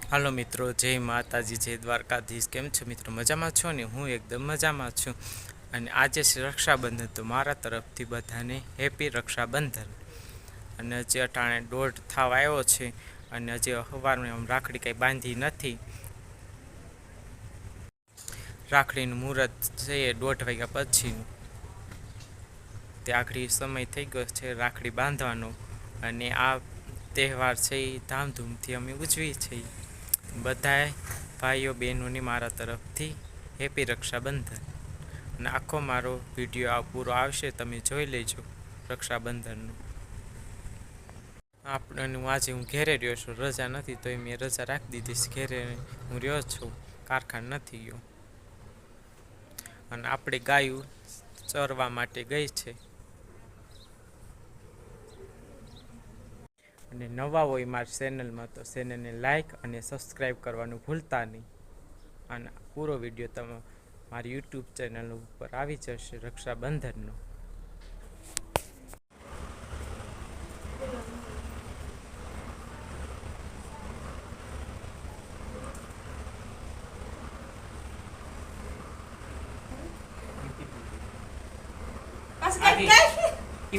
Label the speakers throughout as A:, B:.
A: હાલો મિત્રો, જય માતાજી, જય દ્વારકાધીશ। કેમ છો મિત્રો? મજામાં છો ને? હું એકદમ મજામાં છું। અને આજે છે રક્ષાબંધન, તો મારા તરફથી બધાને હેપી રક્ષાબંધન। અને હજી અટાણે 1:30 થવા આવ્યો છે અને હજી સવારમાં આમ રાખડી કંઈ બાંધી નથી। રાખડીનું મુહૂર્ત છે 1:30 વાગ્યા પછીનું, તે આખરી સમય થઈ ગયો છે રાખડી બાંધવાનો। અને આ તહેવાર છે એ ધામધૂમથી અમે ઉજવીએ છીએ। બધાએ ભાઈઓ બહેનોની મારા તરફથી હેપી રક્ષાબંધન। અને આખો મારો વિડીયો પૂરો આવશે, તમે જોઈ લેજો રક્ષાબંધનનું। આપણને આજે હું ઘેરે રહ્યો છું, રજા નથી તો મેં રજા રાખી દીધી, ઘેરે હું રહ્યો છું, કારખાને નથી ગયો। અને આપણે ગાયું ચરવા માટે ગઈ છે। અને નવા હોય મારી ચેનલમાં તો ચેનલને લાઈક અને સબસ્ક્રાઈબ કરવાનું ભૂલતા નહીં। અને પૂરો વિડીયો તમે મારી યુટ્યુબ ચેનલ ઉપર આવી જશે રક્ષાબંધનનો।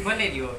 A: ભલે રહ્યો